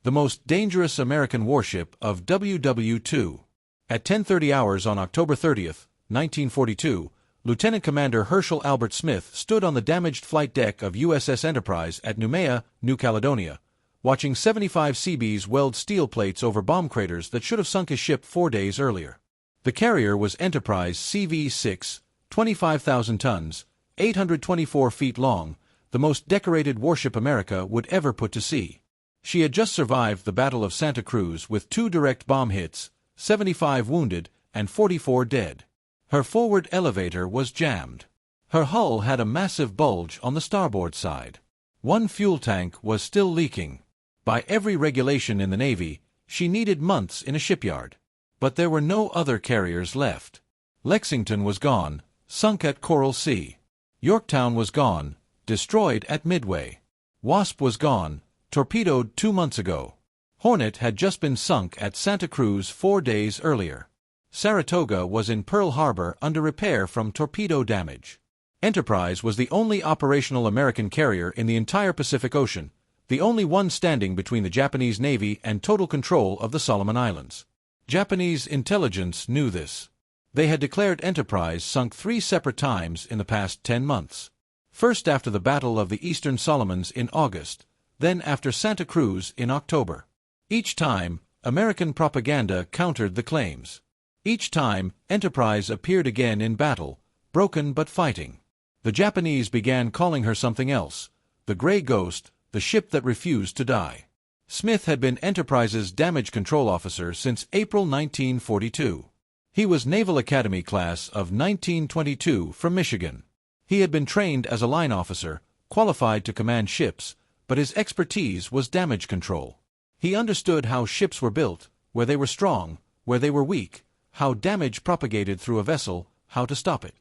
the most dangerous American warship of WW2. At 10:30 hours on October 30th, 1942, Lieutenant Commander Hershel Albert Smith stood on the damaged flight deck of USS Enterprise at Noumea, New Caledonia, watching 75 Seabees weld steel plates over bomb craters that should have sunk his ship 4 days earlier. The carrier was Enterprise CV-6, 25,000 tons, 824 feet long, the most decorated warship America would ever put to sea. She had just survived the Battle of Santa Cruz with 2 direct bomb hits, 75 wounded, and 44 dead. Her forward elevator was jammed. Her hull had a massive bulge on the starboard side. One fuel tank was still leaking. By every regulation in the Navy, she needed months in a shipyard. But there were no other carriers left. Lexington was gone, sunk at Coral Sea. Yorktown was gone, destroyed at Midway. Wasp was gone, torpedoed 2 months ago. Hornet had just been sunk at Santa Cruz 4 days earlier. Saratoga was in Pearl Harbor under repair from torpedo damage. Enterprise was the only operational American carrier in the entire Pacific Ocean, the only one standing between the Japanese Navy and total control of the Solomon Islands. Japanese intelligence knew this. They had declared Enterprise sunk 3 separate times in the past 10 months. First after the Battle of the Eastern Solomons in August, then after Santa Cruz in October. Each time, American propaganda countered the claims. Each time, Enterprise appeared again in battle, broken but fighting. The Japanese began calling her something else, the Gray Ghost, the ship that refused to die. Smith had been Enterprise's damage control officer since April 1942. He was Naval Academy class of 1922 from Michigan. He had been trained as a line officer, qualified to command ships, but his expertise was damage control. He understood how ships were built, where they were strong, where they were weak, how damage propagated through a vessel, how to stop it.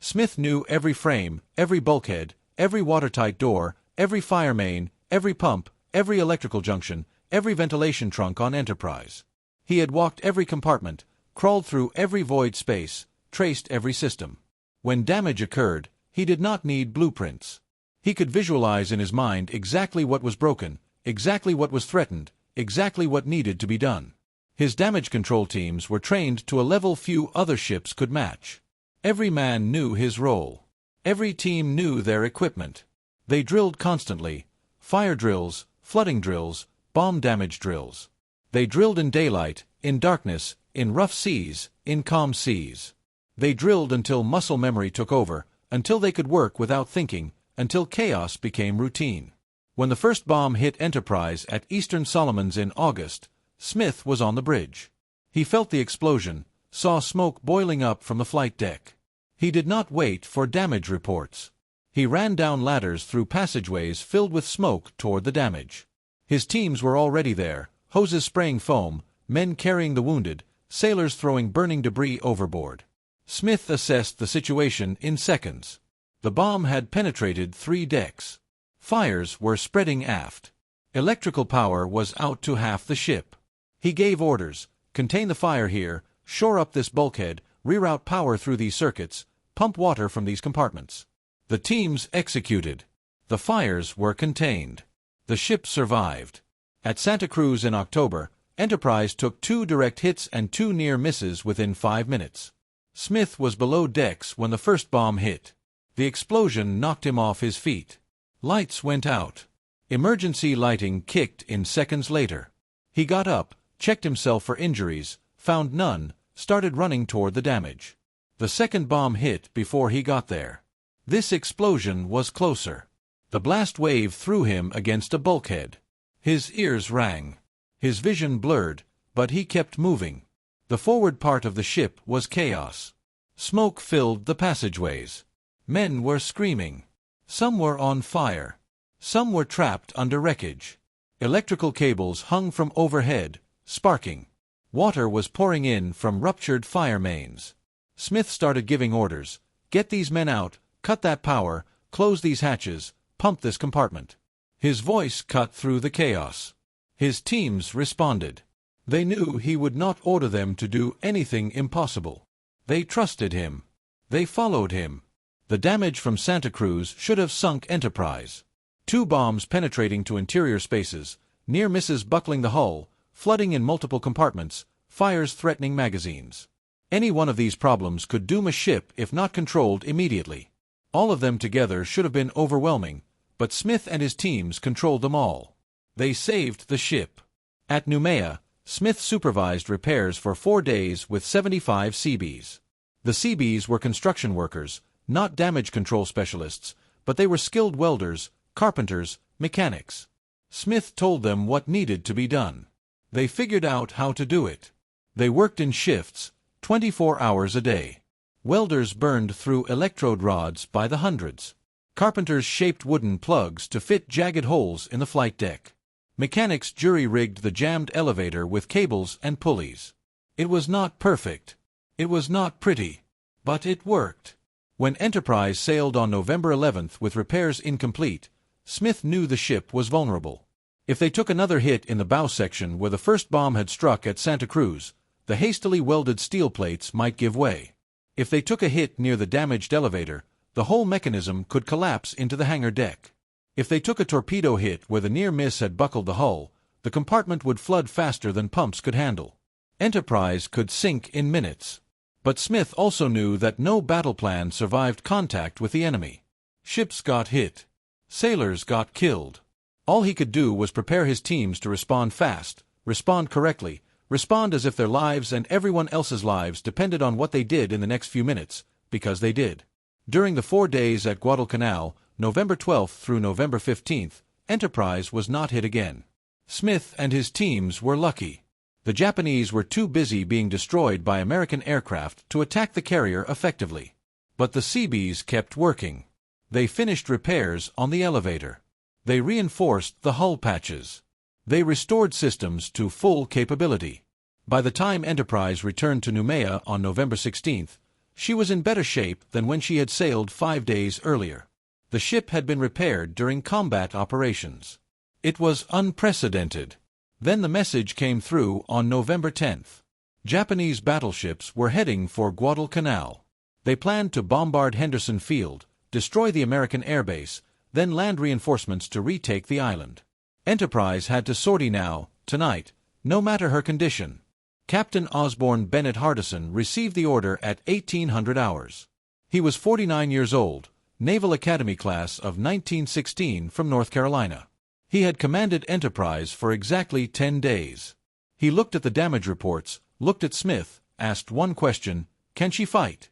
Smith knew every frame, every bulkhead, every watertight door, every fire main, every pump, every electrical junction, every ventilation trunk on Enterprise. He had walked every compartment, crawled through every void space, traced every system. When damage occurred, he did not need blueprints. He could visualize in his mind exactly what was broken, exactly what was threatened, exactly what needed to be done. His damage control teams were trained to a level few other ships could match. Every man knew his role. Every team knew their equipment. They drilled constantly, fire drills, flooding drills, bomb damage drills. They drilled in daylight, in darkness, in rough seas, in calm seas. They drilled until muscle memory took over, until they could work without thinking, until chaos became routine. When the first bomb hit Enterprise at Eastern Solomons in August, Smith was on the bridge. He felt the explosion, saw smoke boiling up from the flight deck. He did not wait for damage reports. He ran down ladders through passageways filled with smoke toward the damage. His teams were already there, hoses spraying foam, men carrying the wounded, sailors throwing burning debris overboard. Smith assessed the situation in seconds. The bomb had penetrated 3 decks. Fires were spreading aft. Electrical power was out to half the ship. He gave orders: contain the fire here, shore up this bulkhead, reroute power through these circuits, pump water from these compartments. The teams executed. The fires were contained. The ship survived. At Santa Cruz in October, Enterprise took 2 direct hits and 2 near misses within 5 minutes. Smith was below decks when the first bomb hit. The explosion knocked him off his feet. Lights went out. Emergency lighting kicked in seconds later. He got up, checked himself for injuries, found none, started running toward the damage. The second bomb hit before he got there. This explosion was closer. The blast wave threw him against a bulkhead. His ears rang. His vision blurred, but he kept moving. The forward part of the ship was chaos. Smoke filled the passageways. Men were screaming. Some were on fire. Some were trapped under wreckage. Electrical cables hung from overhead, sparking. Water was pouring in from ruptured fire mains. Smith started giving orders: get these men out, cut that power, close these hatches, pump this compartment. His voice cut through the chaos. His teams responded. They knew he would not order them to do anything impossible. They trusted him. They followed him. The damage from Santa Cruz should have sunk Enterprise. 2 bombs penetrating to interior spaces, near misses buckling the hull, flooding in multiple compartments, fires threatening magazines. Any one of these problems could doom a ship if not controlled immediately. All of them together should have been overwhelming, but Smith and his teams controlled them all. They saved the ship. At Noumea, Smith supervised repairs for 4 days with 75 Seabees. The Seabees were construction workers, not damage control specialists, but they were skilled welders, carpenters, mechanics. Smith told them what needed to be done. They figured out how to do it. They worked in shifts, 24 hours a day. Welders burned through electrode rods by the hundreds. Carpenters shaped wooden plugs to fit jagged holes in the flight deck. Mechanics jury-rigged the jammed elevator with cables and pulleys. It was not perfect. It was not pretty. But it worked. When Enterprise sailed on November 11th with repairs incomplete, Smith knew the ship was vulnerable. If they took another hit in the bow section where the first bomb had struck at Santa Cruz, the hastily welded steel plates might give way. If they took a hit near the damaged elevator, the whole mechanism could collapse into the hangar deck. If they took a torpedo hit where the near miss had buckled the hull, the compartment would flood faster than pumps could handle. Enterprise could sink in minutes. But Smith also knew that no battle plan survived contact with the enemy. Ships got hit. Sailors got killed. All he could do was prepare his teams to respond fast, respond correctly, respond as if their lives and everyone else's lives depended on what they did in the next few minutes, because they did. During the 4 days at Guadalcanal, November 12th through November 15th, Enterprise was not hit again. Smith and his teams were lucky. The Japanese were too busy being destroyed by American aircraft to attack the carrier effectively. But the Seabees kept working. They finished repairs on the elevator. They reinforced the hull patches. They restored systems to full capability. By the time Enterprise returned to Noumea on November 16th, she was in better shape than when she had sailed 5 days earlier. The ship had been repaired during combat operations. It was unprecedented. Then the message came through on November 10th. Japanese battleships were heading for Guadalcanal. They planned to bombard Henderson Field, destroy the American airbase, then land reinforcements to retake the island. Enterprise had to sortie now, tonight, no matter her condition. Captain Osborne Bennett Hardison received the order at 1800 hours. He was 49 years old, Naval Academy class of 1916 from North Carolina. He had commanded Enterprise for exactly 10 days. He looked at the damage reports, looked at Smith, asked one question, "Can she fight?"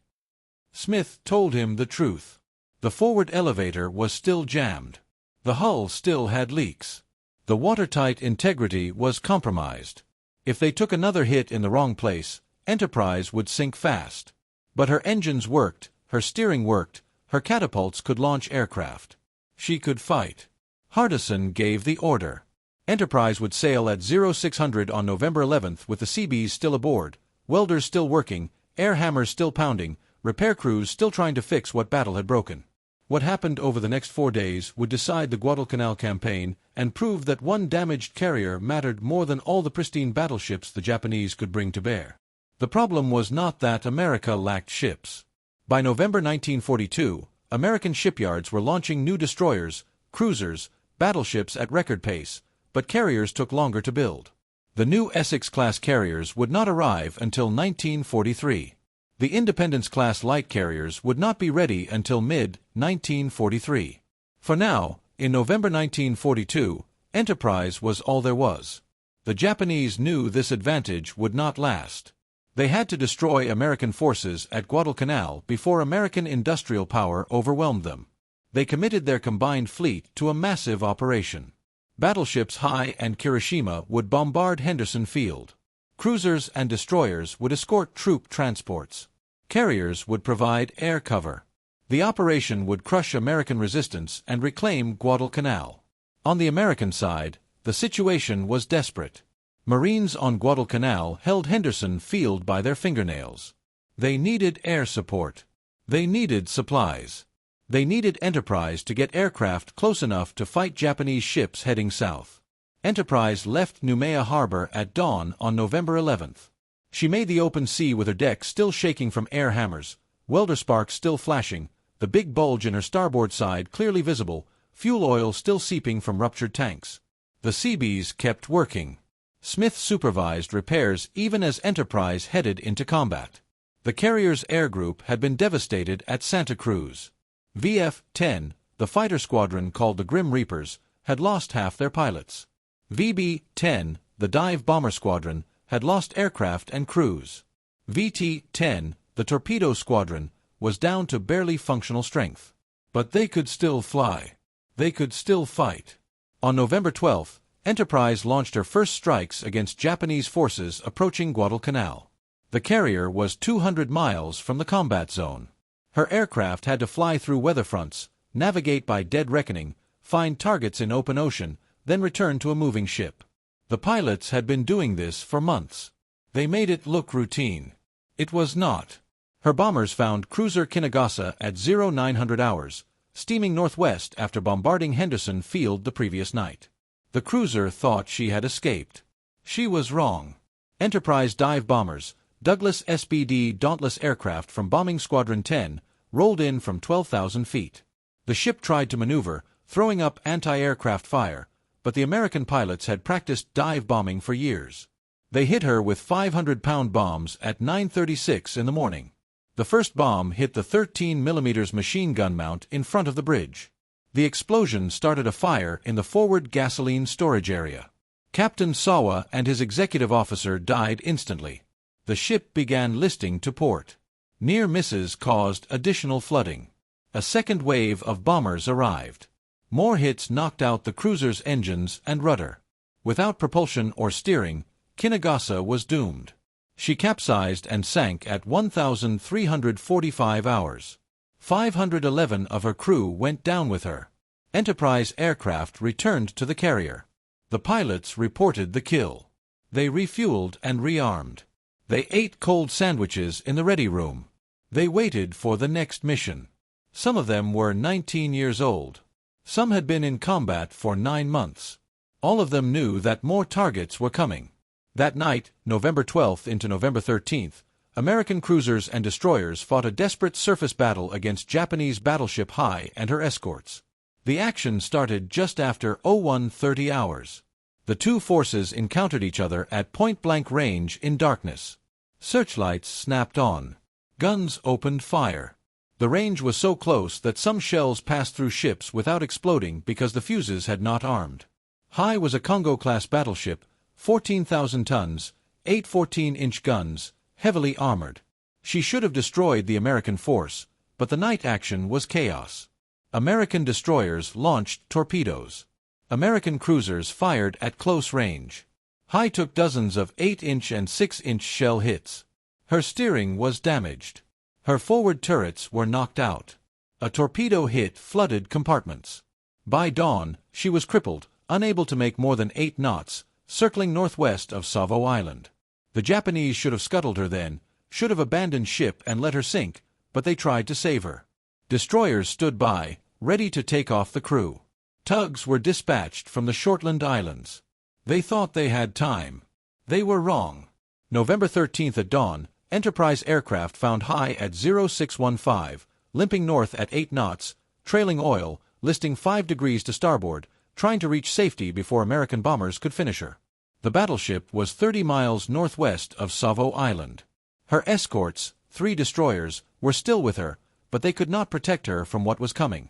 Smith told him the truth. The forward elevator was still jammed. The hull still had leaks. The watertight integrity was compromised. If they took another hit in the wrong place, Enterprise would sink fast. But her engines worked, her steering worked, her catapults could launch aircraft. She could fight. Hardison gave the order. Enterprise would sail at 0600 on November 11th with the Seabees still aboard, welders still working, air hammers still pounding, repair crews still trying to fix what battle had broken. What happened over the next 4 days would decide the Guadalcanal campaign and prove that one damaged carrier mattered more than all the pristine battleships the Japanese could bring to bear. The problem was not that America lacked ships. By November 1942, American shipyards were launching new destroyers, cruisers, battleships at record pace, but carriers took longer to build. The new Essex-class carriers would not arrive until 1943. The Independence-class light carriers would not be ready until mid-1943. For now, in November 1942, Enterprise was all there was. The Japanese knew this advantage would not last. They had to destroy American forces at Guadalcanal before American industrial power overwhelmed them. They committed their combined fleet to a massive operation. Battleships Hai and Kirishima would bombard Henderson Field. Cruisers and destroyers would escort troop transports. Carriers would provide air cover. The operation would crush American resistance and reclaim Guadalcanal. On the American side, the situation was desperate. Marines on Guadalcanal held Henderson Field by their fingernails. They needed air support. They needed supplies. They needed Enterprise to get aircraft close enough to fight Japanese ships heading south. Enterprise left Noumea Harbor at dawn on November 11th. She made the open sea with her deck still shaking from air hammers, welder sparks still flashing, the big bulge in her starboard side clearly visible, fuel oil still seeping from ruptured tanks. The Seabees kept working. Smith supervised repairs even as Enterprise headed into combat. The carrier's air group had been devastated at Santa Cruz. VF-10, the fighter squadron called the Grim Reapers, had lost half their pilots. VB-10, the dive bomber squadron, had lost aircraft and crews. VT-10, the torpedo squadron, was down to barely functional strength. But they could still fly. They could still fight. On November 12th, Enterprise launched her first strikes against Japanese forces approaching Guadalcanal. The carrier was 200 miles from the combat zone. Her aircraft had to fly through weather fronts, navigate by dead reckoning, find targets in open ocean, then return to a moving ship. The pilots had been doing this for months. They made it look routine. It was not. Her bombers found cruiser Kinagasa at 0900 hours, steaming northwest after bombarding Henderson Field the previous night. The cruiser thought she had escaped. She was wrong. Enterprise dive bombers, Douglas SBD Dauntless aircraft from Bombing Squadron 10, rolled in from 12,000 feet. The ship tried to maneuver, throwing up anti-aircraft fire, but the American pilots had practiced dive bombing for years. They hit her with 500-pound bombs at 9:36 in the morning. The first bomb hit the 13mm machine gun mount in front of the bridge. The explosion started a fire in the forward gasoline storage area. Captain Sawa and his executive officer died instantly. The ship began listing to port. Near misses caused additional flooding. A second wave of bombers arrived. More hits knocked out the cruiser's engines and rudder. Without propulsion or steering, Kinagasa was doomed. She capsized and sank at 1,345 hours. 511 of her crew went down with her. Enterprise aircraft returned to the carrier. The pilots reported the kill. They refueled and rearmed. They ate cold sandwiches in the ready room. They waited for the next mission. Some of them were 19 years old. Some had been in combat for 9 months. All of them knew that more targets were coming. That night, November 12th into November 13th, American cruisers and destroyers fought a desperate surface battle against Japanese battleship Hai and her escorts. The action started just after 01:30 hours. The two forces encountered each other at point-blank range in darkness. Searchlights snapped on. Guns opened fire. The range was so close that some shells passed through ships without exploding because the fuses had not armed. Hai was a Congo-class battleship, 14,000 tons, 8 14-inch guns, heavily armored. She should have destroyed the American force, but the night action was chaos. American destroyers launched torpedoes. American cruisers fired at close range. Hai took dozens of 8-inch and 6-inch shell hits. Her steering was damaged. Her forward turrets were knocked out. A torpedo hit flooded compartments. By dawn, she was crippled, unable to make more than 8 knots, circling northwest of Savo Island. The Japanese should have scuttled her then, should have abandoned ship and let her sink, but they tried to save her. Destroyers stood by, ready to take off the crew. Tugs were dispatched from the Shortland Islands. They thought they had time. They were wrong. November 13th at dawn, Enterprise aircraft found Hai at 0615, limping north at 8 knots, trailing oil, listing 5 degrees to starboard, trying to reach safety before American bombers could finish her. The battleship was 30 miles northwest of Savo Island. Her escorts, 3 destroyers, were still with her, but they could not protect her from what was coming.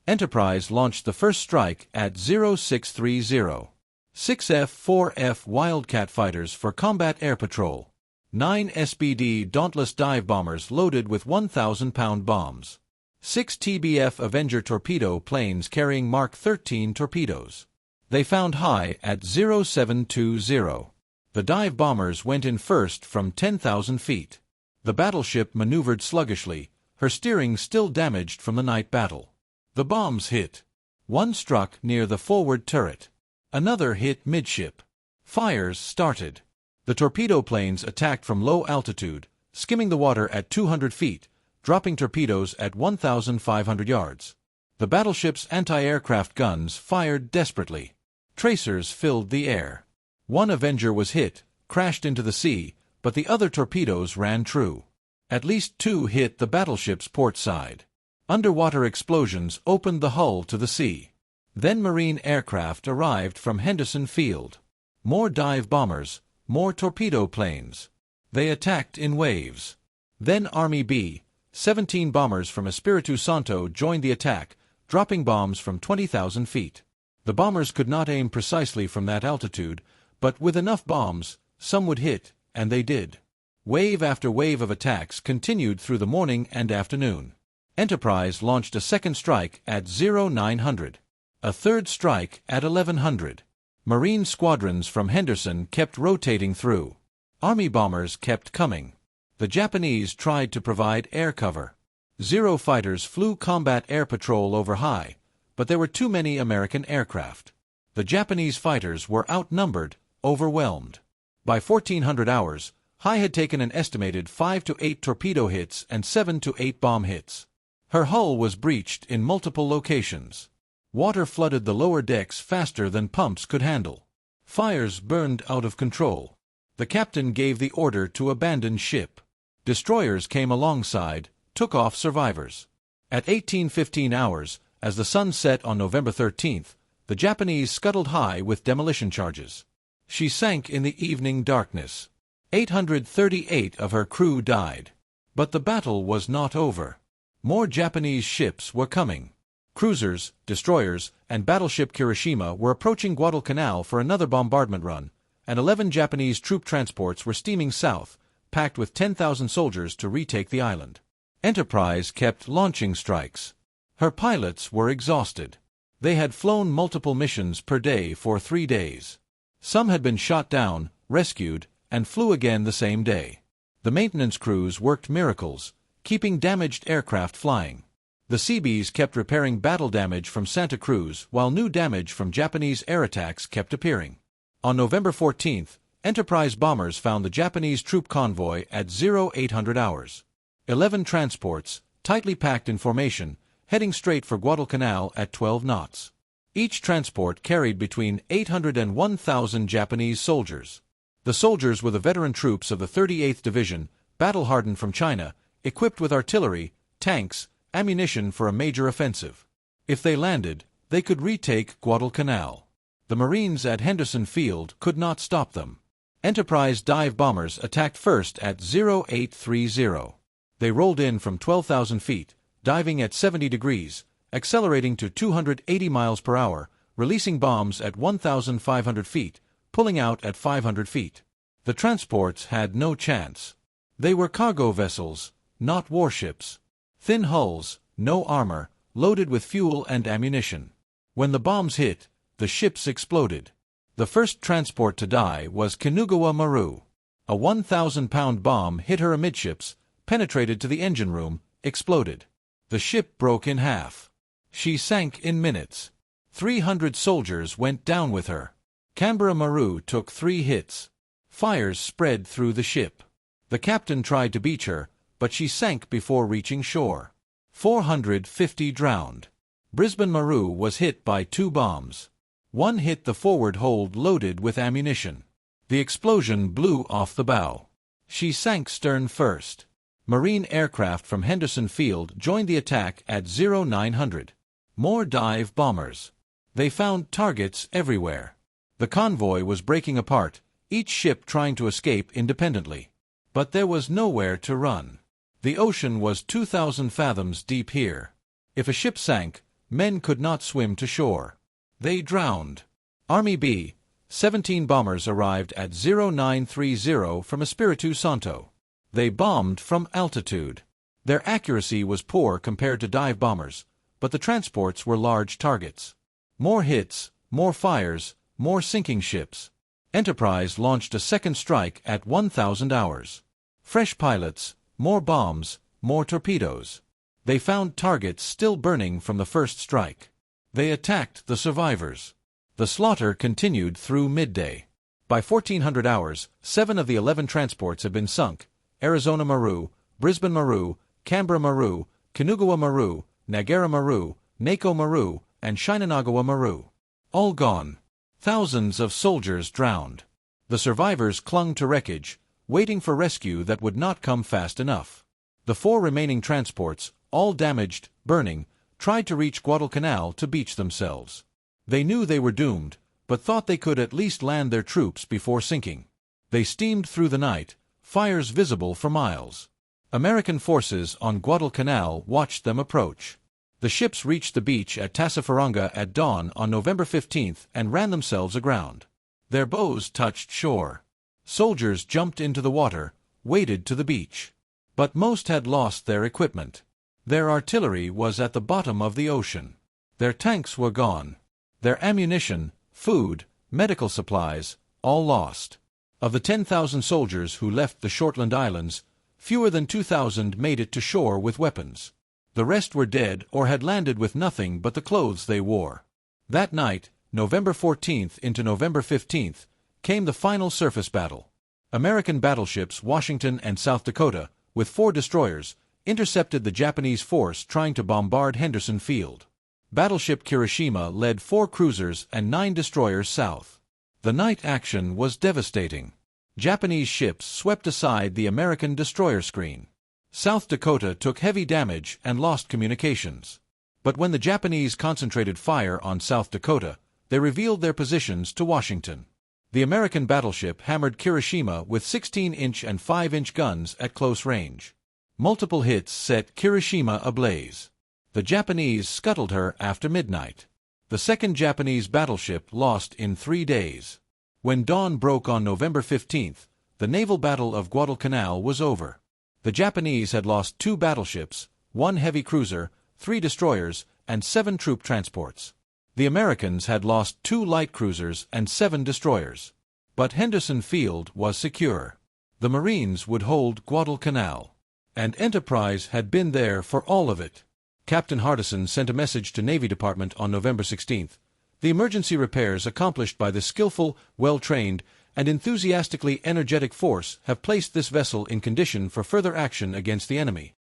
Enterprise launched the first strike at 0630. 6 F-4F Wildcat fighters for combat air patrol. 9 SBD Dauntless dive bombers loaded with 1,000-pound bombs. 6 TBF Avenger torpedo planes carrying Mark 13 torpedoes. They found Hai at 0720. The dive bombers went in first from 10,000 feet. The battleship maneuvered sluggishly, her steering still damaged from the night battle. The bombs hit. One struck near the forward turret. Another hit midship. Fires started. The torpedo planes attacked from low altitude, skimming the water at 200 feet, dropping torpedoes at 1,500 yards. The battleship's anti-aircraft guns fired desperately. Tracers filled the air. One Avenger was hit, crashed into the sea, but the other torpedoes ran true. At least 2 hit the battleship's port side. Underwater explosions opened the hull to the sea. Then Marine aircraft arrived from Henderson Field. More dive bombers, more torpedo planes. They attacked in waves. Then Army B-17 bombers from Espiritu Santo joined the attack, dropping bombs from 20,000 feet. The bombers could not aim precisely from that altitude, but with enough bombs, some would hit, and they did. Wave after wave of attacks continued through the morning and afternoon. Enterprise launched a second strike at 0900. A third strike at 1100. Marine squadrons from Henderson kept rotating through. Army bombers kept coming. The Japanese tried to provide air cover. Zero fighters flew combat air patrol over High, but there were too many American aircraft. The Japanese fighters were outnumbered, overwhelmed. By 1400 hours, High had taken an estimated 5 to 8 torpedo hits and 7 to 8 bomb hits. Her hull was breached in multiple locations. Water flooded the lower decks faster than pumps could handle. Fires burned out of control. The captain gave the order to abandon ship. Destroyers came alongside, took off survivors. At 18:15 hours, as the sun set on November 13th, the Japanese scuttled High with demolition charges. She sank in the evening darkness. 838 of her crew died. But the battle was not over. More Japanese ships were coming. Cruisers, destroyers, and battleship Kirishima were approaching Guadalcanal for another bombardment run, and 11 Japanese troop transports were steaming south, packed with 10,000 soldiers to retake the island. Enterprise kept launching strikes. Her pilots were exhausted. They had flown multiple missions per day for 3 days. Some had been shot down, rescued, and flew again the same day. The maintenance crews worked miracles, keeping damaged aircraft flying. The Seabees kept repairing battle damage from Santa Cruz, while new damage from Japanese air attacks kept appearing. On November 14th, Enterprise bombers found the Japanese troop convoy at 0800 hours. 11 transports, tightly packed in formation, heading straight for Guadalcanal at 12 knots. Each transport carried between 800 and 1,000 Japanese soldiers. The soldiers were the veteran troops of the 38th Division, battle-hardened from China, equipped with artillery, tanks, ammunition for a major offensive. If they landed, they could retake Guadalcanal. The Marines at Henderson Field could not stop them. Enterprise dive bombers attacked first at 0830. They rolled in from 12,000 feet, diving at 70 degrees, accelerating to 280 miles per hour, releasing bombs at 1,500 feet, pulling out at 500 feet. The transports had no chance. They were cargo vessels, not warships. Thin hulls, no armor, loaded with fuel and ammunition. When the bombs hit, the ships exploded. The first transport to die was Kinugawa Maru. A 1,000-pound bomb hit her amidships, penetrated to the engine room, exploded. The ship broke in half. She sank in minutes. 300 soldiers went down with her. Canberra Maru took 3 hits. Fires spread through the ship. The captain tried to beach her, but she sank before reaching shore. 450 drowned. Brisbane Maru was hit by 2 bombs. One hit the forward hold loaded with ammunition. The explosion blew off the bow. She sank stern first. Marine aircraft from Henderson Field joined the attack at 0900. More dive bombers. They found targets everywhere. The convoy was breaking apart, each ship trying to escape independently. But there was nowhere to run. The ocean was 2,000 fathoms deep here. If a ship sank, men could not swim to shore. They drowned. Army B-17 bombers arrived at 0930 from Espiritu Santo. They bombed from altitude. Their accuracy was poor compared to dive bombers, but the transports were large targets. More hits, more fires, more sinking ships. Enterprise launched a second strike at 1,000 hours. Fresh pilots, more bombs, more torpedoes. They found targets still burning from the first strike. They attacked the survivors. The slaughter continued through midday. By 1400 hours, 7 of the 11 transports had been sunk: Arizona Maru, Brisbane Maru, Canberra Maru, Kinugawa Maru, Nagara Maru, Nako Maru, and Shinanagawa Maru. All gone. Thousands of soldiers drowned. The survivors clung to wreckage, waiting for rescue that would not come fast enough. The 4 remaining transports, all damaged, burning, tried to reach Guadalcanal to beach themselves. They knew they were doomed, but thought they could at least land their troops before sinking. They steamed through the night, fires visible for miles. American forces on Guadalcanal watched them approach. The ships reached the beach at Tassafaronga at dawn on November 15th and ran themselves aground. Their bows touched shore. Soldiers jumped into the water, waded to the beach. But most had lost their equipment. Their artillery was at the bottom of the ocean. Their tanks were gone. Their ammunition, food, medical supplies, all lost. Of the 10,000 soldiers who left the Shortland Islands, fewer than 2,000 made it to shore with weapons. The rest were dead or had landed with nothing but the clothes they wore. That night, November 14th into November 15th, came the final surface battle. American battleships Washington and South Dakota, with 4 destroyers, intercepted the Japanese force trying to bombard Henderson Field. Battleship Kirishima led 4 cruisers and 9 destroyers south. The night action was devastating. Japanese ships swept aside the American destroyer screen. South Dakota took heavy damage and lost communications. But when the Japanese concentrated fire on South Dakota, they revealed their positions to Washington. The American battleship hammered Kirishima with 16-inch and 5-inch guns at close range. Multiple hits set Kirishima ablaze. The Japanese scuttled her after midnight. The second Japanese battleship lost in 3 days. When dawn broke on November 15th, the naval battle of Guadalcanal was over. The Japanese had lost 2 battleships, 1 heavy cruiser, 3 destroyers, and 7 troop transports. The Americans had lost 2 light cruisers and 7 destroyers. But Henderson Field was secure. The Marines would hold Guadalcanal. And Enterprise had been there for all of it. Captain Hardison sent a message to Navy Department on November 16th. The emergency repairs accomplished by the skillful, well-trained, and enthusiastically energetic force have placed this vessel in condition for further action against the enemy.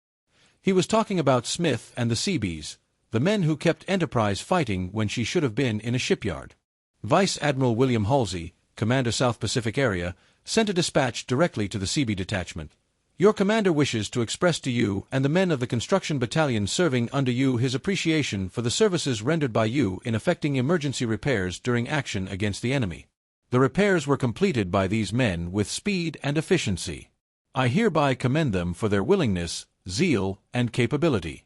He was talking about Smith and the Seabees, the men who kept Enterprise fighting when she should have been in a shipyard. Vice Admiral William Halsey, Commander South Pacific Area, sent a dispatch directly to the Seabee detachment. Your commander wishes to express to you and the men of the construction battalion serving under you his appreciation for the services rendered by you in effecting emergency repairs during action against the enemy. The repairs were completed by these men with speed and efficiency. I hereby commend them for their willingness, zeal, and capability.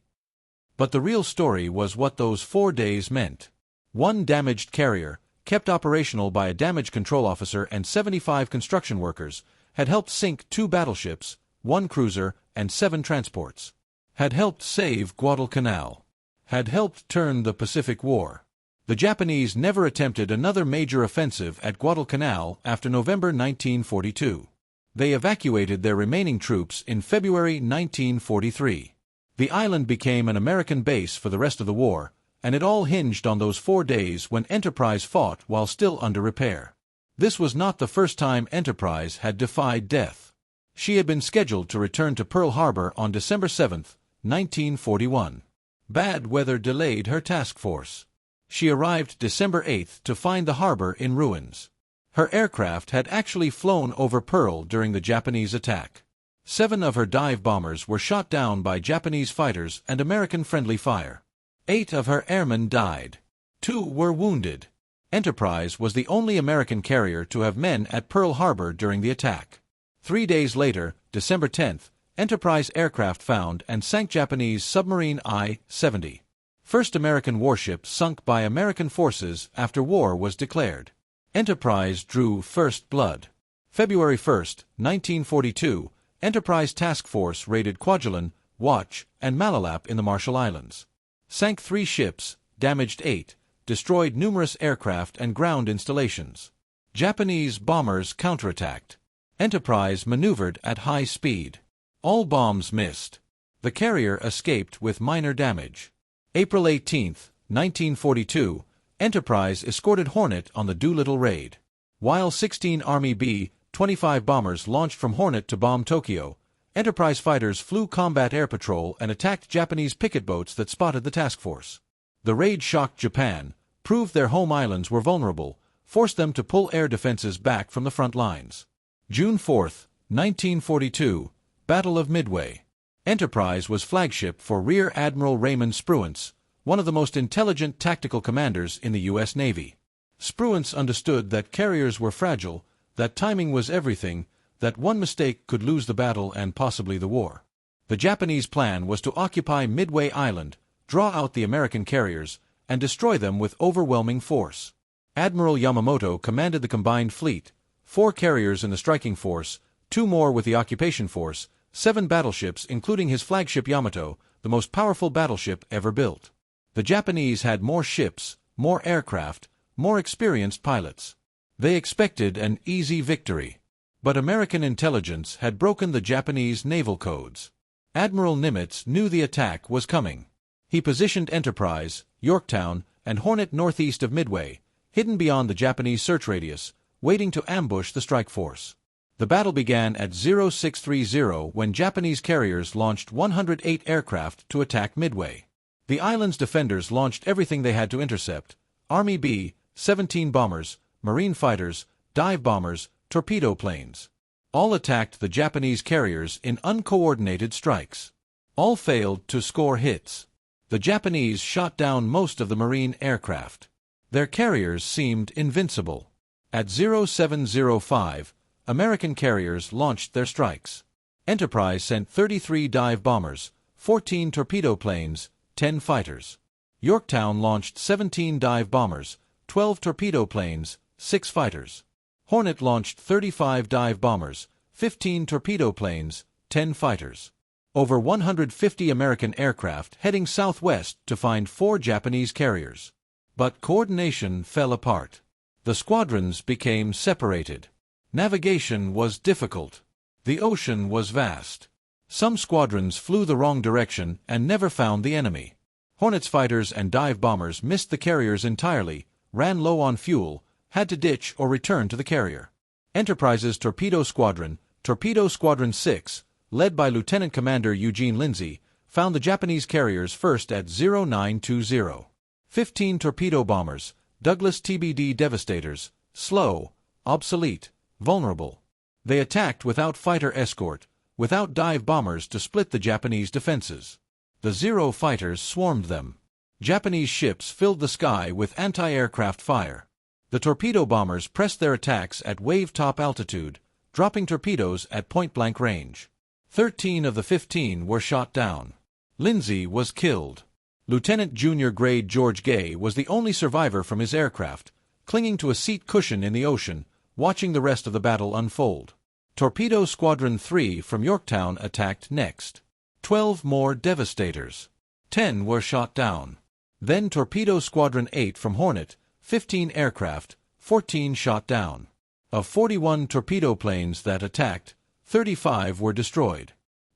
But the real story was what those 4 days meant. 1 damaged carrier, kept operational by a damage control officer and 75 construction workers, had helped sink 2 battleships, 1 cruiser, and 7 transports. Had helped save Guadalcanal. Had helped turn the Pacific War. The Japanese never attempted another major offensive at Guadalcanal after November 1942. They evacuated their remaining troops in February 1943. The island became an American base for the rest of the war, and it all hinged on those 4 days when Enterprise fought while still under repair. This was not the first time Enterprise had defied death. She had been scheduled to return to Pearl Harbor on December 7, 1941. Bad weather delayed her task force. She arrived December 8 to find the harbor in ruins. Her aircraft had actually flown over Pearl during the Japanese attack. 7 of her dive bombers were shot down by Japanese fighters and American friendly fire. 8 of her airmen died. 2 were wounded. Enterprise was the only American carrier to have men at Pearl Harbor during the attack. 3 days later, December 10, Enterprise aircraft found and sank Japanese submarine I-70. First American warship sunk by American forces after war was declared. Enterprise drew first blood. February 1, 1942, Enterprise Task Force raided Kwajalein, Watch, and Malalap in the Marshall Islands. Sank 3 ships, damaged 8, destroyed numerous aircraft and ground installations. Japanese bombers counterattacked. Enterprise maneuvered at high speed. All bombs missed. The carrier escaped with minor damage. April 18, 1942, Enterprise escorted Hornet on the Doolittle raid. While 16 Army B-25 bombers launched from Hornet to bomb Tokyo, Enterprise fighters flew combat air patrol and attacked Japanese picket boats that spotted the task force. The raid shocked Japan, proved their home islands were vulnerable, forced them to pull air defenses back from the front lines. June 4, 1942, Battle of Midway. Enterprise was flagship for Rear Admiral Raymond Spruance, one of the most intelligent tactical commanders in the U.S. Navy. Spruance understood that carriers were fragile, that timing was everything, that one mistake could lose the battle and possibly the war. The Japanese plan was to occupy Midway Island, draw out the American carriers, and destroy them with overwhelming force. Admiral Yamamoto commanded the combined fleet, 4 carriers in the striking force, 2 more with the occupation force, 7 battleships including his flagship Yamato, the most powerful battleship ever built. The Japanese had more ships, more aircraft, more experienced pilots. They expected an easy victory. But American intelligence had broken the Japanese naval codes. Admiral Nimitz knew the attack was coming. He positioned Enterprise, Yorktown, and Hornet northeast of Midway, hidden beyond the Japanese search radius, waiting to ambush the strike force. The battle began at 0630 when Japanese carriers launched 108 aircraft to attack Midway. The island's defenders launched everything they had to intercept: Army B-17 bombers, Marine fighters, dive bombers, torpedo planes. All attacked the Japanese carriers in uncoordinated strikes. All failed to score hits. The Japanese shot down most of the Marine aircraft. Their carriers seemed invincible. At 0705, American carriers launched their strikes. Enterprise sent 33 dive bombers, 14 torpedo planes, 10 fighters. Yorktown launched 17 dive bombers, 12 torpedo planes, 6 fighters. Hornet launched 35 dive bombers, 15 torpedo planes, 10 fighters. Over 150 American aircraft heading southwest to find 4 Japanese carriers. But coordination fell apart. The squadrons became separated. Navigation was difficult. The ocean was vast. Some squadrons flew the wrong direction and never found the enemy. Hornet's fighters and dive bombers missed the carriers entirely, ran low on fuel, had to ditch or return to the carrier. Enterprise's Torpedo Squadron, Torpedo Squadron 6, led by Lieutenant Commander Eugene Lindsay, found the Japanese carriers first at 0920. 15 torpedo bombers, Douglas TBD Devastators, slow, obsolete, vulnerable. They attacked without fighter escort, without dive bombers to split the Japanese defenses. The Zero fighters swarmed them. Japanese ships filled the sky with anti-aircraft fire. The torpedo bombers pressed their attacks at wave-top altitude, dropping torpedoes at point-blank range. 13 of the 15 were shot down. Lindsay was killed. Lieutenant Junior Grade George Gay was the only survivor from his aircraft, clinging to a seat cushion in the ocean, watching the rest of the battle unfold. Torpedo Squadron 3 from Yorktown attacked next. 12 more Devastators. 10 were shot down. Then Torpedo Squadron 8 from Hornet, 15 aircraft, 14 shot down. Of 41 torpedo planes that attacked, 35 were destroyed.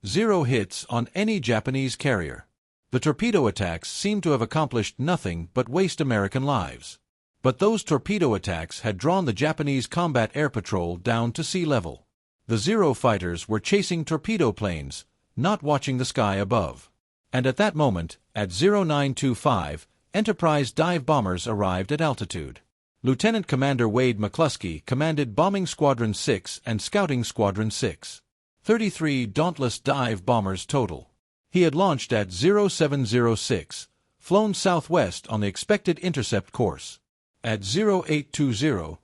0 hits on any Japanese carrier. The torpedo attacks seemed to have accomplished nothing but waste American lives. But those torpedo attacks had drawn the Japanese combat air patrol down to sea level. The Zero fighters were chasing torpedo planes, not watching the sky above. And at that moment, at 0925, Enterprise dive bombers arrived at altitude. Lieutenant Commander Wade McCluskey commanded Bombing Squadron 6 and Scouting Squadron 6. 33 Dauntless dive bombers total. He had launched at 0706, flown southwest on the expected intercept course. At 0820,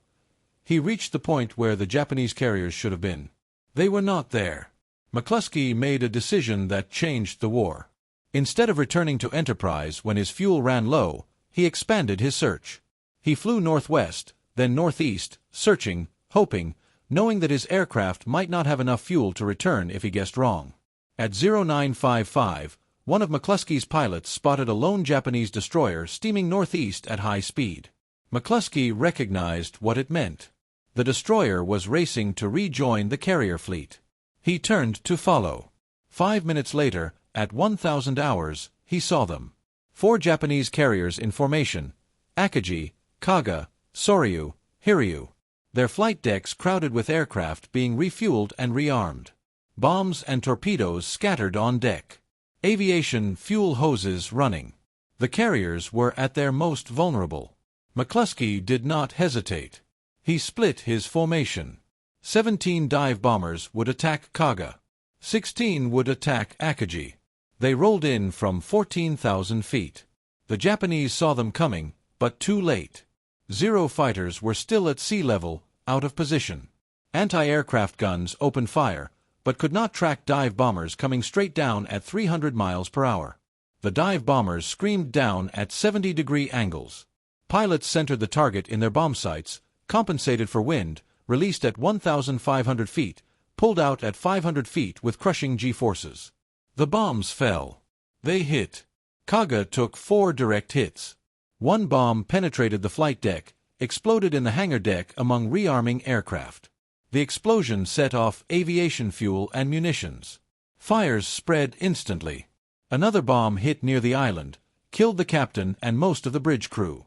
he reached the point where the Japanese carriers should have been. They were not there. McCluskey made a decision that changed the war. Instead of returning to Enterprise when his fuel ran low, he expanded his search. He flew northwest, then northeast, searching, hoping, knowing that his aircraft might not have enough fuel to return if he guessed wrong. At 0955, one of McCluskey's pilots spotted a lone Japanese destroyer steaming northeast at high speed. McCluskey recognized what it meant. The destroyer was racing to rejoin the carrier fleet. He turned to follow. 5 minutes later, at 1000 hours, he saw them. 4 Japanese carriers in formation: Akagi, Kaga, Soryu, Hiryu. Their flight decks crowded with aircraft being refueled and rearmed. Bombs and torpedoes scattered on deck. Aviation fuel hoses running. The carriers were at their most vulnerable. McCluskey did not hesitate. He split his formation. 17 dive bombers would attack Kaga. 16 would attack Akagi. They rolled in from 14,000 feet. The Japanese saw them coming, but too late. Zero fighters were still at sea level, out of position. Anti-aircraft guns opened fire, but could not track dive bombers coming straight down at 300 miles per hour. The dive bombers screamed down at 70-degree angles. Pilots centered the target in their bomb sights, compensated for wind, released at 1,500 feet, pulled out at 500 feet with crushing G-forces. The bombs fell. They hit. Kaga took 4 direct hits. One bomb penetrated the flight deck, exploded in the hangar deck among rearming aircraft. The explosion set off aviation fuel and munitions. Fires spread instantly. Another bomb hit near the island, killed the captain and most of the bridge crew.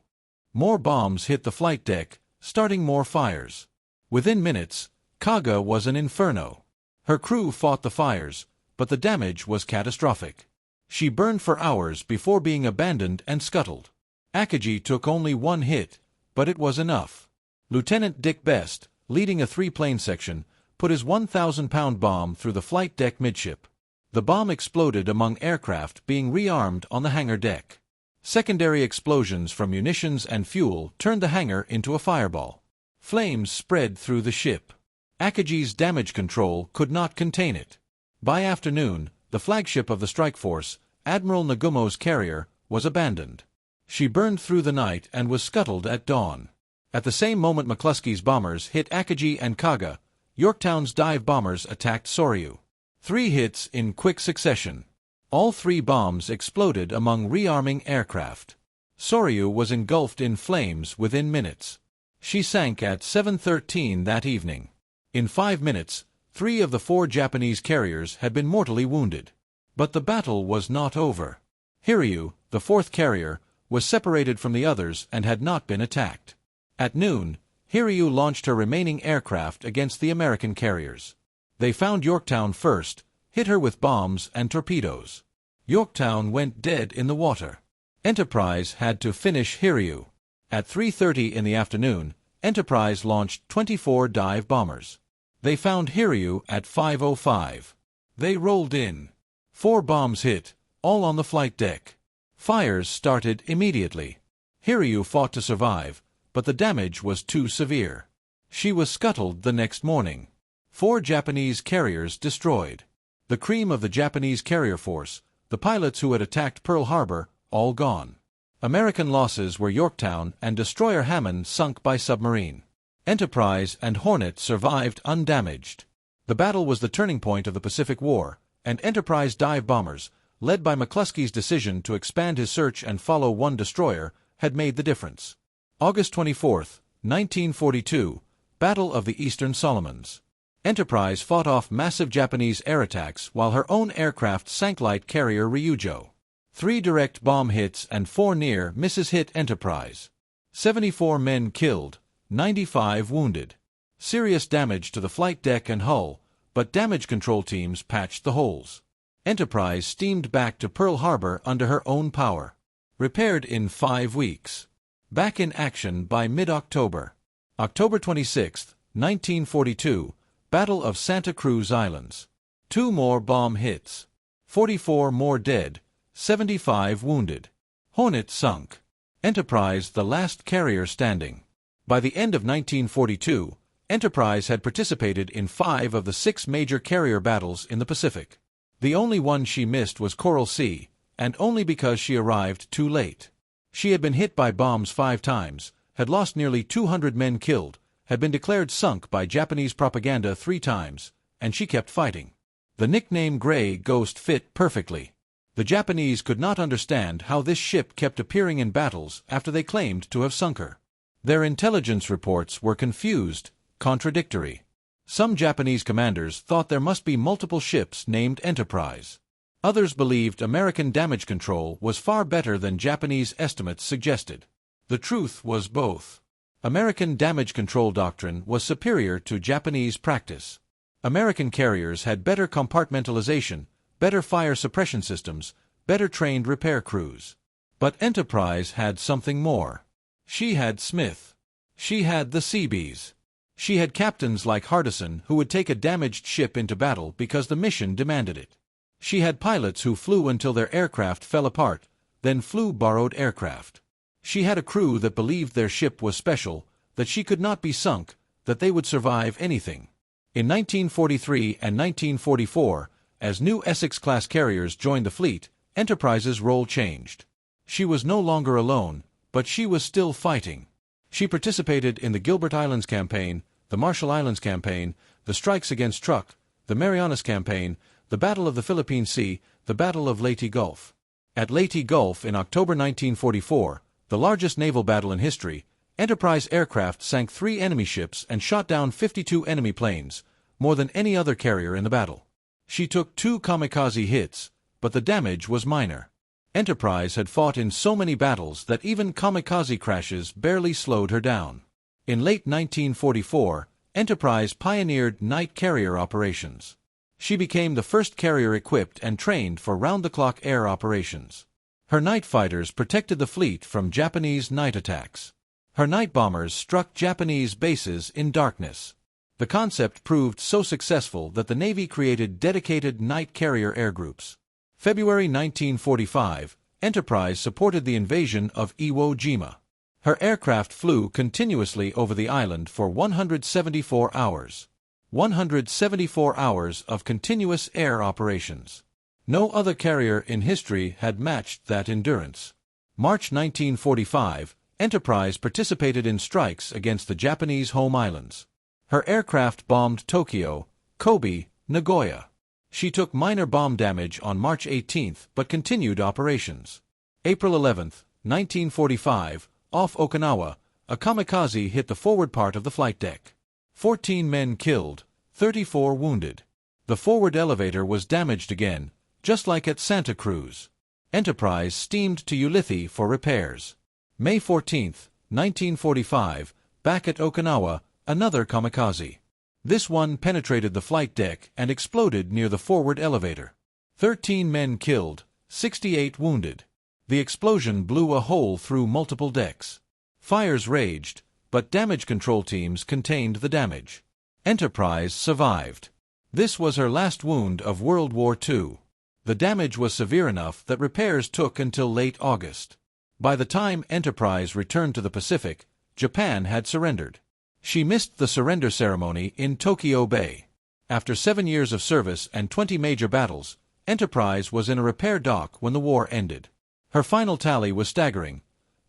More bombs hit the flight deck, starting more fires. Within minutes, Kaga was an inferno. Her crew fought the fires, but the damage was catastrophic. She burned for hours before being abandoned and scuttled. Akagi took only 1 hit, but it was enough. Lieutenant Dick Best, leading a 3-plane section, put his 1,000-pound bomb through the flight deck midship. The bomb exploded among aircraft being rearmed on the hangar deck. Secondary explosions from munitions and fuel turned the hangar into a fireball. Flames spread through the ship. Akagi's damage control could not contain it. By afternoon, the flagship of the strike force, Admiral Nagumo's carrier, was abandoned. She burned through the night and was scuttled at dawn. At the same moment McCluskey's bombers hit Akagi and Kaga, Yorktown's dive bombers attacked Soryu. 3 hits in quick succession. All 3 bombs exploded among rearming aircraft. Soryu was engulfed in flames within minutes. She sank at 7:13 that evening. In 5 minutes, 3 of the 4 Japanese carriers had been mortally wounded. But the battle was not over. Hiryu, the 4th carrier, was separated from the others and had not been attacked. At noon, Hiryu launched her remaining aircraft against the American carriers. They found Yorktown first, hit her with bombs and torpedoes. Yorktown went dead in the water. Enterprise had to finish Hiryu. At 3:30 in the afternoon, Enterprise launched 24 dive bombers. They found Hiryu at 5:05. They rolled in. 4 bombs hit, all on the flight deck. Fires started immediately. Hiryu fought to survive, but the damage was too severe. She was scuttled the next morning. 4 Japanese carriers destroyed. The cream of the Japanese carrier force, the pilots who had attacked Pearl Harbor, all gone. American losses were Yorktown and destroyer Hammond sunk by submarine. Enterprise and Hornet survived undamaged. The battle was the turning point of the Pacific War, and Enterprise dive bombers, led by McCluskey's decision to expand his search and follow one destroyer, had made the difference. August 24, 1942, Battle of the Eastern Solomons. Enterprise fought off massive Japanese air attacks while her own aircraft sank light carrier Ryujo. 3 direct bomb hits and 4 near misses hit Enterprise. 74 men killed, 95 wounded. Serious damage to the flight deck and hull, but damage control teams patched the holes. Enterprise steamed back to Pearl Harbor under her own power. Repaired in 5 weeks. Back in action by mid-October. October 26, 1942, Battle of Santa Cruz Islands. 2 more bomb hits. 44 more dead, 75 wounded. Hornet sunk. Enterprise the last carrier standing. By the end of 1942, Enterprise had participated in 5 of the 6 major carrier battles in the Pacific. The only one she missed was Coral Sea, and only because she arrived too late. She had been hit by bombs 5 times, had lost nearly 200 men killed, had been declared sunk by Japanese propaganda 3 times, and she kept fighting. The nickname Gray Ghost fit perfectly. The Japanese could not understand how this ship kept appearing in battles after they claimed to have sunk her. Their intelligence reports were confused, contradictory. Some Japanese commanders thought there must be multiple ships named Enterprise. Others believed American damage control was far better than Japanese estimates suggested. The truth was both. American damage control doctrine was superior to Japanese practice. American carriers had better compartmentalization, better fire suppression systems, better trained repair crews. But Enterprise had something more. She had Smith. She had the Seabees. She had captains like Hardison who would take a damaged ship into battle because the mission demanded it. She had pilots who flew until their aircraft fell apart, then flew borrowed aircraft. She had a crew that believed their ship was special, that she could not be sunk, that they would survive anything. In 1943 and 1944, as new Essex-class carriers joined the fleet, Enterprise's role changed. She was no longer alone, but she was still fighting. She participated in the Gilbert Islands Campaign, the Marshall Islands Campaign, the strikes against Truk, the Marianas Campaign, the Battle of the Philippine Sea, the Battle of Leyte Gulf. At Leyte Gulf in October 1944, the largest naval battle in history, Enterprise aircraft sank 3 enemy ships and shot down 52 enemy planes, more than any other carrier in the battle. She took 2 kamikaze hits, but the damage was minor. Enterprise had fought in so many battles that even kamikaze crashes barely slowed her down. In late 1944, Enterprise pioneered night carrier operations. She became the first carrier equipped and trained for round-the-clock air operations. Her night fighters protected the fleet from Japanese night attacks. Her night bombers struck Japanese bases in darkness. The concept proved so successful that the Navy created dedicated night carrier air groups. February 1945, Enterprise supported the invasion of Iwo Jima. Her aircraft flew continuously over the island for 174 hours. 174 hours of continuous air operations. No other carrier in history had matched that endurance. March 1945, Enterprise participated in strikes against the Japanese home islands. Her aircraft bombed Tokyo, Kobe, Nagoya. She took minor bomb damage on March 18 but continued operations. April 11, 1945, off Okinawa, a kamikaze hit the forward part of the flight deck. 14 men killed, 34 wounded. The forward elevator was damaged again, just like at Santa Cruz. Enterprise steamed to Ulithi for repairs. May 14, 1945, back at Okinawa, another kamikaze. This one penetrated the flight deck and exploded near the forward elevator. 13 men killed, 68 wounded. The explosion blew a hole through multiple decks. Fires raged, but damage control teams contained the damage. Enterprise survived. This was her last wound of World War II. The damage was severe enough that repairs took until late August. By the time Enterprise returned to the Pacific, Japan had surrendered. She missed the surrender ceremony in Tokyo Bay. After 7 years of service and 20 major battles, Enterprise was in a repair dock when the war ended. Her final tally was staggering: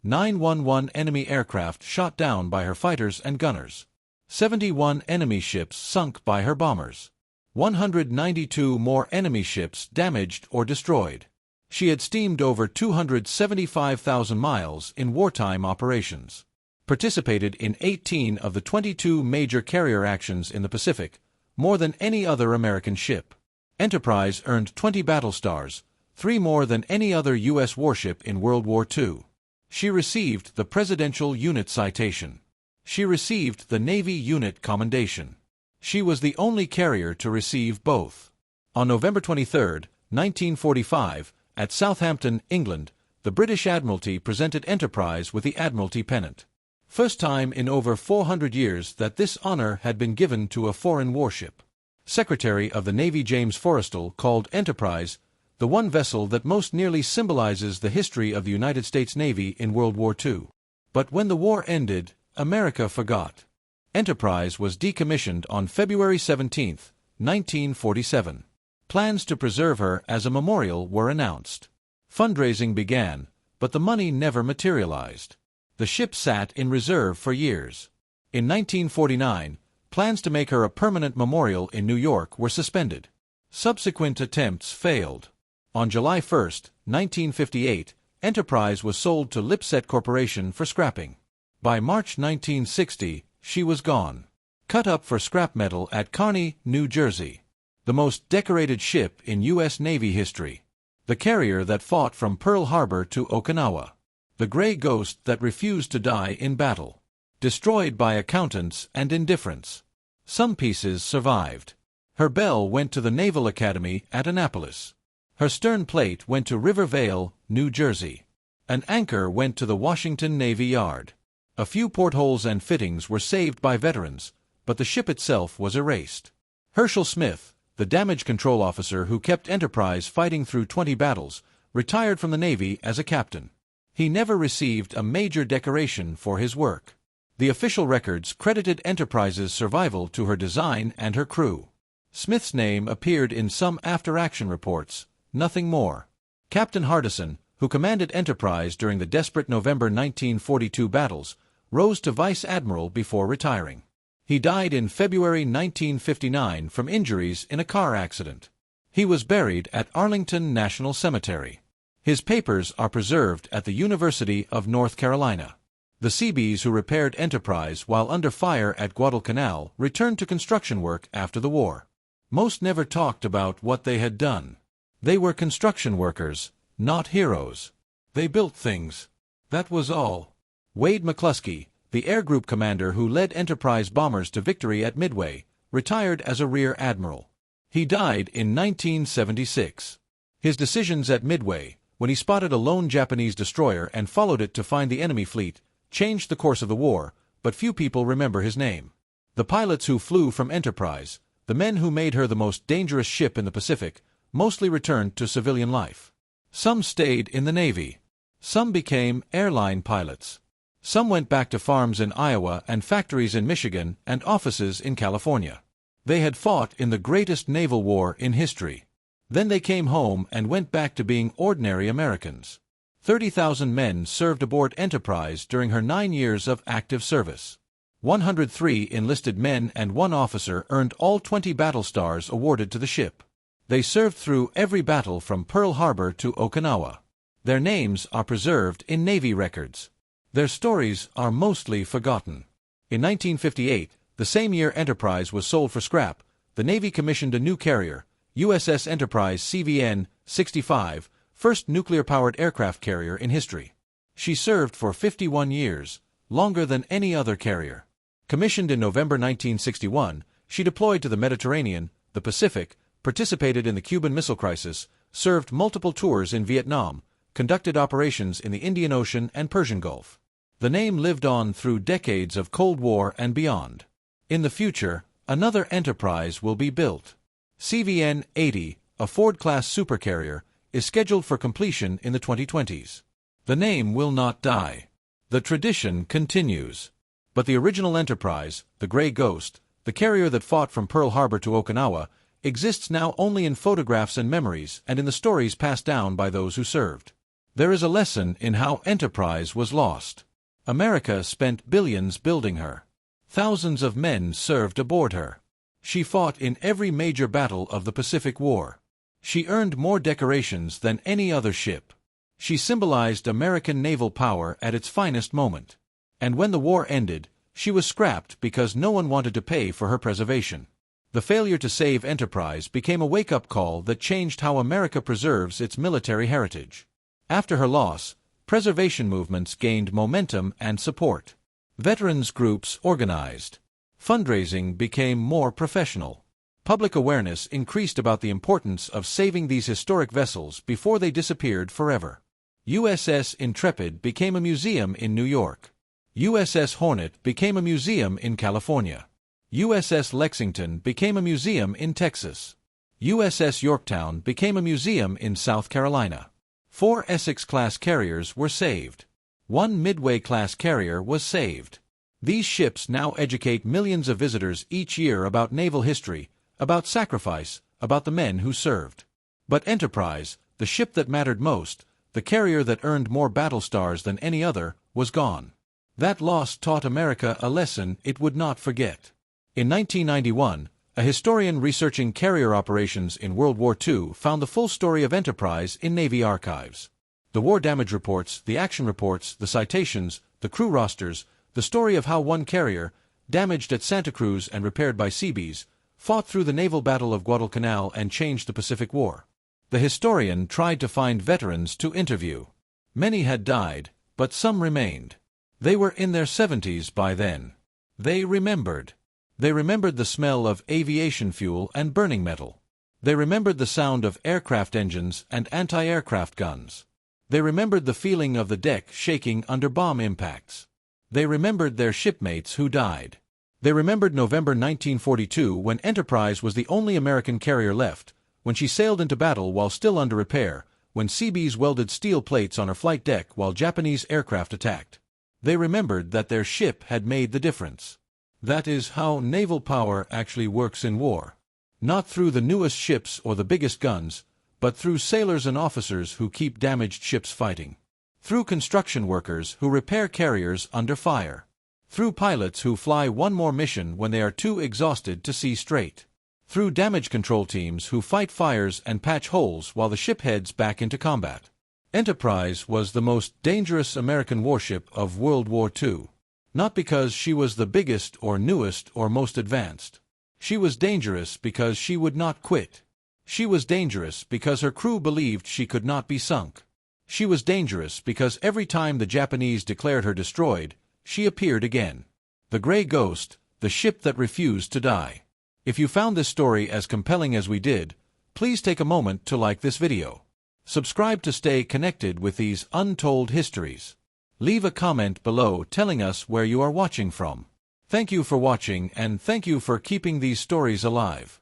911 enemy aircraft shot down by her fighters and gunners. 71 enemy ships sunk by her bombers. 192 more enemy ships damaged or destroyed. She had steamed over 275,000 miles in wartime operations. Participated in 18 of the 22 major carrier actions in the Pacific, more than any other American ship. Enterprise earned 20 battle stars, 3 more than any other U.S. warship in World War II. She received the Presidential Unit Citation. She received the Navy Unit Commendation. She was the only carrier to receive both. On November 23, 1945, at Southampton, England, the British Admiralty presented Enterprise with the Admiralty Pennant. First time in over 400 years that this honor had been given to a foreign warship. Secretary of the Navy James Forrestal called Enterprise the one vessel that most nearly symbolizes the history of the United States Navy in World War II. But when the war ended, America forgot. Enterprise was decommissioned on February 17, 1947. Plans to preserve her as a memorial were announced. Fundraising began, but the money never materialized. The ship sat in reserve for years. In 1949, plans to make her a permanent memorial in New York were suspended. Subsequent attempts failed. On July 1, 1958, Enterprise was sold to Lipset Corporation for scrapping. By March 1960, she was gone. Cut up for scrap metal at Kearny, New Jersey. The most decorated ship in U.S. Navy history. The carrier that fought from Pearl Harbor to Okinawa. The gray ghost that refused to die in battle. Destroyed by accountants and indifference. Some pieces survived. Her bell went to the Naval Academy at Annapolis. Her stern plate went to River Vale, New Jersey. An anchor went to the Washington Navy Yard. A few portholes and fittings were saved by veterans, but the ship itself was erased. Hershel Smith, the damage control officer who kept Enterprise fighting through 20 battles, retired from the Navy as a captain. He never received a major decoration for his work. The official records credited Enterprise's survival to her design and her crew. Smith's name appeared in some after-action reports, nothing more. Captain Hardison, who commanded Enterprise during the desperate November 1942 battles, rose to vice admiral before retiring. He died in February 1959 from injuries in a car accident. He was buried at Arlington National Cemetery. His papers are preserved at the University of North Carolina. The Seabees who repaired Enterprise while under fire at Guadalcanal returned to construction work after the war. Most never talked about what they had done. They were construction workers, not heroes. They built things. That was all. Wade McCluskey, the air group commander who led Enterprise bombers to victory at Midway, retired as a rear admiral. He died in 1976. His decisions at Midway, when he spotted a lone Japanese destroyer and followed it to find the enemy fleet, changed the course of the war, but few people remember his name. The pilots who flew from Enterprise, the men who made her the most dangerous ship in the Pacific, mostly returned to civilian life. Some stayed in the Navy. Some became airline pilots. Some went back to farms in Iowa and factories in Michigan and offices in California. They had fought in the greatest naval war in history. Then they came home and went back to being ordinary Americans. 30,000 men served aboard Enterprise during her 9 years of active service. 103 enlisted men and 1 officer earned all 20 battle stars awarded to the ship. They served through every battle from Pearl Harbor to Okinawa. Their names are preserved in Navy records. Their stories are mostly forgotten. In 1958, the same year Enterprise was sold for scrap, the Navy commissioned a new carrier, USS Enterprise CVN-65, first nuclear-powered aircraft carrier in history. She served for 51 years, longer than any other carrier. Commissioned in November 1961, she deployed to the Mediterranean, the Pacific, participated in the Cuban Missile Crisis, served multiple tours in Vietnam, conducted operations in the Indian Ocean and Persian Gulf. The name lived on through decades of Cold War and beyond. In the future, another Enterprise will be built. CVN-80, a Ford-class supercarrier, is scheduled for completion in the 2020s. The name will not die. The tradition continues. But the original Enterprise, the Gray Ghost, the carrier that fought from Pearl Harbor to Okinawa, exists now only in photographs and memories and in the stories passed down by those who served. There is a lesson in how Enterprise was lost. America spent billions building her. Thousands of men served aboard her. She fought in every major battle of the Pacific War. She earned more decorations than any other ship. She symbolized American naval power at its finest moment. And when the war ended, she was scrapped because no one wanted to pay for her preservation. The failure to save Enterprise became a wake-up call that changed how America preserves its military heritage. After her loss, preservation movements gained momentum and support. Veterans groups organized. Fundraising became more professional. Public awareness increased about the importance of saving these historic vessels before they disappeared forever. USS Intrepid became a museum in New York. USS Hornet became a museum in California. USS Lexington became a museum in Texas. USS Yorktown became a museum in South Carolina. 4 Essex-class carriers were saved. 1 Midway-class carrier was saved. These ships now educate millions of visitors each year about naval history, about sacrifice, about the men who served. But Enterprise, the ship that mattered most, the carrier that earned more battle stars than any other, was gone. That loss taught America a lesson it would not forget. In 1991, a historian researching carrier operations in World War II found the full story of Enterprise in Navy archives. The war damage reports, the action reports, the citations, the crew rosters, the story of how one carrier, damaged at Santa Cruz and repaired by Seabees, fought through the naval battle of Guadalcanal and changed the Pacific War. The historian tried to find veterans to interview. Many had died, but some remained. They were in their 70s by then. They remembered. They remembered the smell of aviation fuel and burning metal. They remembered the sound of aircraft engines and anti-aircraft guns. They remembered the feeling of the deck shaking under bomb impacts. They remembered their shipmates who died. They remembered November 1942 when Enterprise was the only American carrier left, when she sailed into battle while still under repair, when Seabees welded steel plates on her flight deck while Japanese aircraft attacked. They remembered that their ship had made the difference. That is how naval power actually works in war. Not through the newest ships or the biggest guns, but through sailors and officers who keep damaged ships fighting. Through construction workers who repair carriers under fire. Through pilots who fly one more mission when they are too exhausted to see straight. Through damage control teams who fight fires and patch holes while the ship heads back into combat. Enterprise was the most dangerous American warship of World War II. Not because she was the biggest or newest or most advanced. She was dangerous because she would not quit. She was dangerous because her crew believed she could not be sunk. She was dangerous because every time the Japanese declared her destroyed, she appeared again. The Gray Ghost, the ship that refused to die. If you found this story as compelling as we did, please take a moment to like this video. Subscribe to stay connected with these untold histories. Leave a comment below telling us where you are watching from. Thank you for watching and thank you for keeping these stories alive.